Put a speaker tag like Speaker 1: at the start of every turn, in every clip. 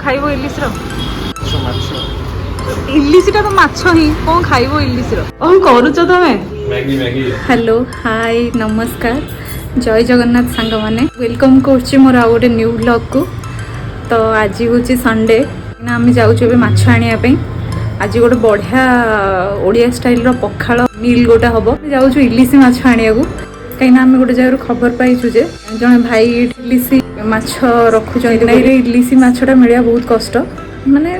Speaker 1: ଖାଇବ ଇଲିଶର ଇଲିଶଟା ତ ମାଛ ହିଁ କଣ ଖାଇବ ଇଲିଶର କଣ କରୁଛ ତମେ ହ୍ୟାଲୋ ହାଇ ନମସ୍କାର ଜୟ ଜଗନ୍ନାଥ ସାଙ୍ଗମାନେ ୱେଲକମ୍ କରୁଛି ମୋର ଆଉ ଗୋଟେ ନ୍ୟୁ ବ୍ଲଗ୍କୁ ତ ଆଜି ହେଉଛି ସଣ୍ଡେ ନା ଆମେ ଯାଉଛୁ ଏବେ ମାଛ ଆଣିବା ପାଇଁ ଆଜି ଗୋଟେ ବଢ଼ିଆ ଓଡ଼ିଆ ଷ୍ଟାଇଲ୍ର ପଖାଳ ମିଲ୍ ଗୋଟେ ହେବ ଯାଉଛୁ ଇଲିଶି ମାଛ ଆଣିବାକୁ କାହିଁକିନା ଆମେ ଗୋଟେ ଜାଗାରୁ ଖବର ପାଇଛୁ ଯେ ଜଣେ ଭାଇ ଇଲିଶି ମାଛ ରଖୁଛନ୍ତି ନାଇଁ ଇଲିଶି ମାଛଟା ମିଳିବା ବହୁତ କଷ୍ଟ ମାନେ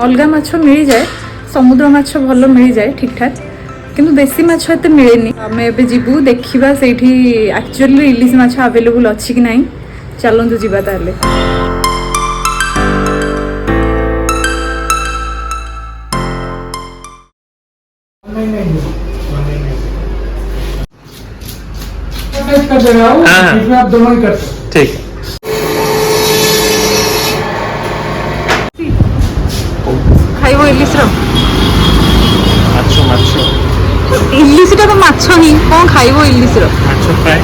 Speaker 1: ଅଲଗା ମାଛ ମିଳିଯାଏ ସମୁଦ୍ର ମାଛ ଭଲ ମିଳିଯାଏ ଠିକ୍ ଠାକ୍ କିନ୍ତୁ ଦେଶୀ ମାଛ ଏତେ ମିଳେନି ଆମେ ଏବେ ଯିବୁ ଦେଖିବା ସେଇଠି ଆକ୍ଚୁଆଲି ଇଲିଶି ମାଛ ଆଭେଲେବୁଲ୍ ଅଛି କି ନାହିଁ ଚାଲନ୍ତୁ ଯିବା ତାହେଲେ
Speaker 2: कर दे रहा हूँ इसमें आप दोनों ही कर सकते
Speaker 3: ठीक
Speaker 1: ଖାଇବ ଇଲିଶର
Speaker 3: ମାଛ ମାଛ
Speaker 1: ଇଲିଶଟା ତ ମାଛ ହିଁ କଣ ଖାଇବ ଇଲିଶର
Speaker 3: ମାଛ ଫ୍ରାଏ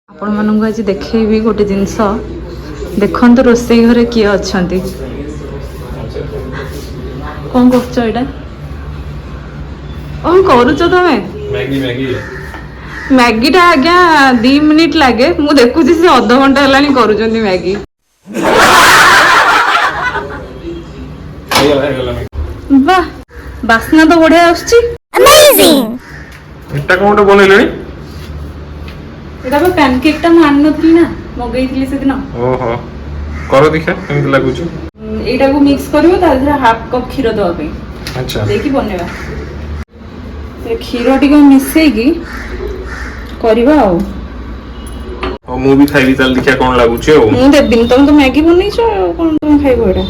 Speaker 1: ଆପଣମାନଙ୍କୁ ଆଜି ଦେଖେଇବି ଗୋଟେ ଜିନିଷ ଦେଖନ୍ତୁ ରୋଷେଇ ଘରେ କିଏ ଅଛନ୍ତି କଣ କରୁଛ ଏଇଟା କଣ କରୁଛ ତମେ ମ୍ୟାଗିଟା ଆଜ୍ଞା 2 ମିନିଟ୍ ଲାଗେ ମୁଁ ଦେଖୁଛି ସେ ଅଧଘଣ୍ଟା ହେଲାଣି କରୁଛନ୍ତି ମ୍ୟାଗି ବାଃ ବାସ୍ନା ତ ବଢିଆ ଆସୁଛି
Speaker 3: ଏଟା କଣ ଗୋଟେ ବନେଇଲେଣି
Speaker 1: ଏଇଟା ବା ପ୍ୟାନକେକଟା ମୁଁ ଆଣିନଥିଲି ନା ମଗେଇଥିଲି ସେଦିନ
Speaker 3: ଓହୋ କର ଦେଖିଆ କେମିତି ଲାଗୁଛି
Speaker 1: ଏଇଟାକୁ ମିକ୍ସ କରିବ ତା ଦେହରେ ହାଫ୍ କପ୍ କ୍ଷୀର ଦେବା ପାଇଁ
Speaker 3: ଆଚ୍ଛା
Speaker 1: ଦେଇକି ବନେଇବା କ୍ଷୀର ଟିକେ ମିଶେଇକି କରିବା ଆଉ
Speaker 3: ହଉ ମୁଁ ବି ଖାଇବି ତାହେଲେ ଦେଖିଆ କଣ ଲାଗୁଛି ଆଉ
Speaker 1: ମୁଁ ଦେବିନି ତମେ ତ ମ୍ୟାଗି ବନେଇଛ ଆଉ କଣ ତମେ ଖାଇବ ଏଇଟା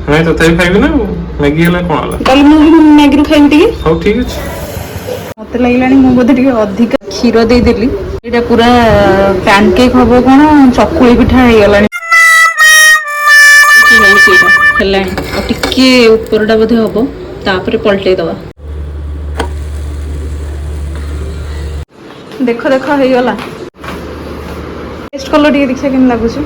Speaker 3: ନାଇଁ ତଥାପି ଖାଇବି ନା ମ୍ୟାଗି ହେଲା କଣ ହେଲା
Speaker 1: ତାହେଲେ ମୁଁ ବି ମ୍ୟାଗିରୁ ଖାଇବି ଟିକେ
Speaker 3: ହଉ ଠିକ ଅଛି
Speaker 1: ମତେ ଲାଗିଲାଣି ମୁଁ ବୋଧେ ଟିକେ ଅଧିକ କ୍ଷୀର ଦେଇଦେଲି ଏଇଟା ପୁରା ପ୍ୟାନକେକ୍ ହବ କଣ ଚକୁଳି ପିଠା ହେଇଗଲାଣି ହେଲାଣି ଆଉ ଟିକେ ଉପରଟା ବୋଧେ ହବ ତାପରେ ପଲଟେଇ ଦବା ଦେଖ ଦେଖ ହେଇଗଲା ଟେଷ୍ଟ କଲ ଟିକେ ଦେଖିବା କେମିତି ଲାଗୁଛି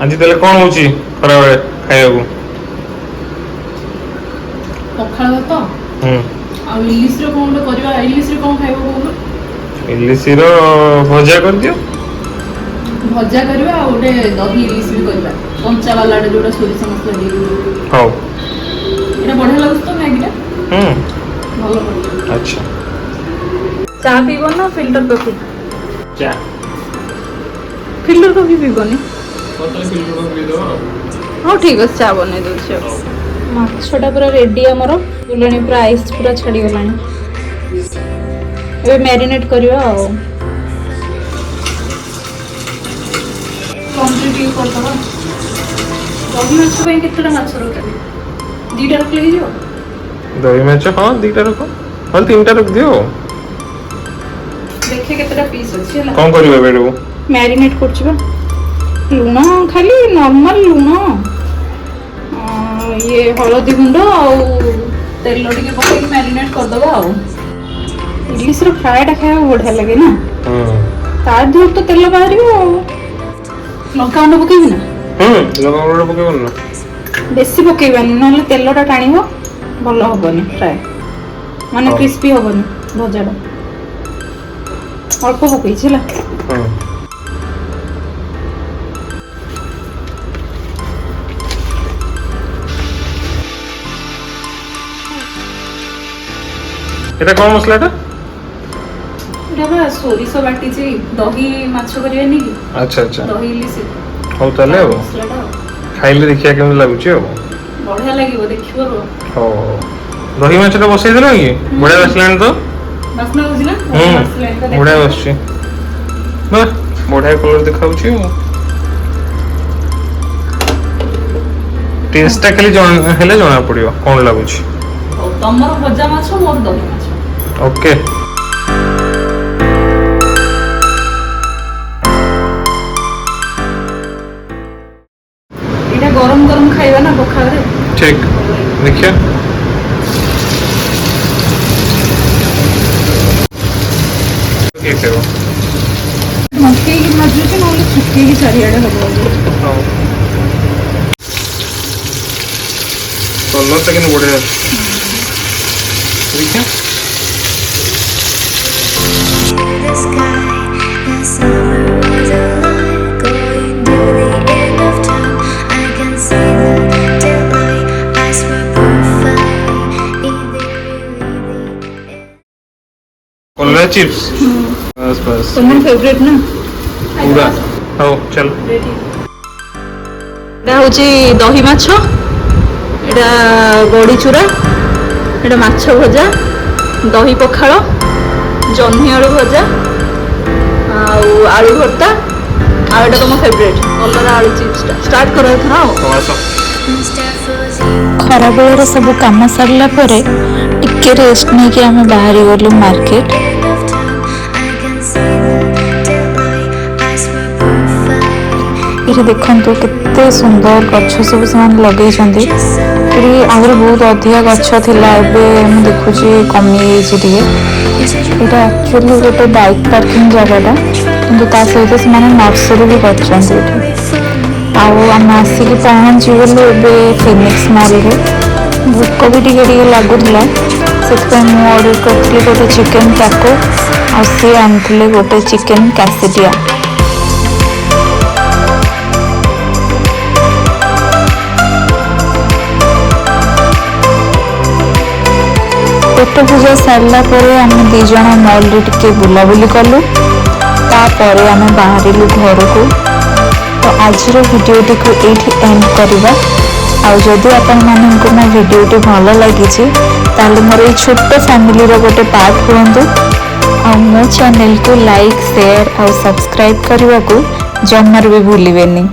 Speaker 3: ଆଜି ତାହେଲେ କଣ ହଉଛି ଖରାବେଳେ ଖାଇବାକୁ
Speaker 1: ପଖାଳ ଭାତ ଆଉ ଇଲିଶର କଣ ଗୋଟେ କରିବା ଇଲିଶରେ କଣ ଖାଇବ କହୁନ
Speaker 3: ଇଲିଶିର ଭଜା କରିଦିଅ
Speaker 1: ଭଜା କରିବା ଆଉ ଗୋଟେ ଦହି ଇଲିଶ ବି କରିବା କଞ୍ଚା ବାଲାଟା ଯୋଉଟା ସୋରିଷ ମସଲା ଦେଇକି
Speaker 3: ହଉ
Speaker 1: ଏଇଟା ବଢିଆ ଲାଗୁଛି ତ ମ୍ୟାଗିଟା ଭଲ
Speaker 3: ଆଚ୍ଛା
Speaker 1: ଚା ପିଇବ ନା ଫିଲ୍ଟର କଫି
Speaker 3: ଚା
Speaker 1: ଫିଲ୍ଟର କଫି ପିଇବନି ହଉ ଠିକ୍ ଅଛି ଚା ବନେଇ ଦେଉଛି ଆଉ ମାଛଟା ପୁରା ରେଡି ଆମର ଗଲାଣି ପୁରା ଆଇସ୍ ପୁରା ଛାଡ଼ିଗଲାଣି ଏବେ ମ୍ୟାରିନେଟ୍ କରିବା ଆଉ କମ୍ପ୍ଲିଟ୍ କରିଦେବା ଦହି ମାଛ ପାଇଁ କେତେଟା ମାଛ ରଖିବି 2ଟା ରଖିଲେ ହେଇଯିବ
Speaker 3: ଦହି ମାଛ ହଁ 2ଟା ରଖ ହଁ 3ଟା ରଖିଦିଅ
Speaker 1: ଦେଖେ କେତେଟା ପିସ୍ ଅଛି ହେଲା
Speaker 3: କଣ କରିବ ଏବେ
Speaker 1: ମ୍ୟାରିନେଟ୍ କରୁଛି ବା ଲୁଣ ଖାଲି ନର୍ମାଲ ଲୁଣ ଇଏ ହଳଦୀ ଗୁଣ୍ଡ ଆଉ ତେଲ ଟିକେ ପକେଇକି ମ୍ୟାରିନେଟ୍ କରିଦେବା ଆଉ ଇଲିଶର ଫ୍ରାଏଟା ଖାଇବାକୁ ବଢ଼ିଆ ଲାଗେ ନା ତା ଦେହରୁ ତ ତେଲ ବାହାରିବ ଆଉ ଲଙ୍କା ଗୁଣ୍ଡ ପକେଇବି ନା
Speaker 3: ଲଙ୍କା ଗୁଣ୍ଡ ପକେଇବନି ନା
Speaker 1: ବେଶୀ ପକେଇବାନି ନହେଲେ ତେଲଟା ଟାଣିବ ଭଲ ହବନି ଫ୍ରାଏ ମାନେ କ୍ରିସ୍ପି ହବନି ଭଜାଟା ଅଳ୍ପ ପକେଇଛି ହେଲା
Speaker 3: এটা কোন মশলাটা
Speaker 1: এটা বা সরিষ বাটিছি দহি মাছ করিবানি কি
Speaker 3: আচ্ছা আচ্ছা
Speaker 1: দহি ইলিশি
Speaker 3: হଉ তাহলে ଆଉ ଖାଇଲେ ଦେଖିବା କେମିତି ଲାଗୁଛି ଆଉ
Speaker 1: ବଢିଆ ଲାଗିବ ଦେଖିବ
Speaker 3: ହଉ ଦହି ମାଛଟା ବସେଇ ଦେଲ କି ବଢିଆ ଆସିଲାଣି ତ
Speaker 1: ବାସ୍ନା ହଉଛି ନା
Speaker 3: ବଢିଆ ଆସୁଛି ବାଃ ବଢିଆ କଲର ଦେଖାଉଛି ଆଉ ଟେଷ୍ଟଟା ଖାଲି ହେଲେ ଜଣା ପଡିବ କଣ ଲାଗୁଛି
Speaker 1: ତମର ଭଜା ମାଛ ମୋର ଦହି ମାଛ
Speaker 3: ଓକେ
Speaker 1: ଖାଇବା ନା ପଖାଳରେ।
Speaker 3: ठीक देखिए
Speaker 1: ମକେଇକି ଭାଜୁଛି ନହେଲେ ଶୁଖେଇକି ଚାରିଆଡ଼େ ହବ।
Speaker 3: कलर टा किन बढ़िया देखिए
Speaker 4: The sky, the summer was alive, going to the end of time. I can see the daylight, eyes were perfect.
Speaker 3: Colour chips बस बस
Speaker 1: तुम्हारा फेवरेट ना
Speaker 3: पूरा हो चल
Speaker 1: এটা হচ্ছে দহি মাছ, এটা বড়ি চূড়া, এটা মাছ ভজা, দহি পখাଳ, জହ୍ନି ଆଳୁ ଭଜା ଆଉ ଆଳୁ ଭର୍ତ୍ତା ଆଉ ଏଇଟା ତମ ଫେଭରେଟ୍ କଲରା ଆଳୁ ଚିପ୍ସଟା। ଷ୍ଟାର୍ଟ କର ଏଥର ଆଉ।
Speaker 5: ଖରାବେଳର ସବୁ କାମ ସାରିଲା ପରେ ଟିକେ ରେଷ୍ଟ ନେଇକି ଆମେ ବାହାରି ଗଲୁ ମାର୍କେଟ। ଏଠି ଦେଖନ୍ତୁ କେତେ ସୁନ୍ଦର ଗଛ ସବୁ ସେମାନେ ଲଗେଇଛନ୍ତି। ଏଠି ଆହୁରି ବହୁତ ଅଧିକା ଗଛ ଥିଲା, ଏବେ ମୁଁ ଦେଖୁଛି କମିଯାଇଛି ଟିକେ। ଏଇଟା ଆକ୍ଚୁଆଲି ଗୋଟେ ବାଇକ୍ ପାର୍କିଂ ଜାଗାଟା, କିନ୍ତୁ ତା ସହିତ ସେମାନେ ନର୍ସରୀ ବି କରିଛନ୍ତି ଏଠି। ଆଉ ଆମେ ଆସିକି ପହଞ୍ଚିଗଲୁ ଏବେ ଫିନିକ୍ସ ମଲ୍ରେ। ଭୋକ ବି ଟିକେ ଟିକେ ଲାଗୁଥିଲା, ସେଥିପାଇଁ ମୁଁ ଅର୍ଡ଼ର କରିଥିଲି ଗୋଟେ ଚିକେନ୍ ଟାକୋ, ଆଉ ସିଏ ଆଣିଥିଲେ ଗୋଟେ ଚିକେନ୍ କ୍ୟାସିଟିଆ। ପେଟ ପୂଜା ସାରିଲା ପରେ ଆମେ ଦୁଇ ଜଣ ମଲ୍ରେ ଟିକେ ବୁଲାବୁଲି କଲୁ, ତାପରେ ଆମେ ବାହାରିଲୁ ଘରକୁ। ତ ଆଜିର ଭିଡ଼ିଓଟିକୁ ଏଇଠି ଏଣ୍ଡ କରିବା। ଆଉ ଯଦି ଆପଣମାନଙ୍କୁ ମୋ ଭିଡ଼ିଓଟି ଭଲ ଲାଗିଛି ତାହେଲେ ମୋର ଏଇ ଛୋଟ ଫ୍ୟାମିଲିର ଗୋଟେ ପାର୍ଟ ହୁଅନ୍ତୁ। ଆଉ ମୋ ଚ୍ୟାନେଲକୁ ଲାଇକ୍, ସେୟାର ଆଉ ସବସ୍କ୍ରାଇବ୍ କରିବାକୁ ଜମାରୁ ବି ଭୁଲିବେନି।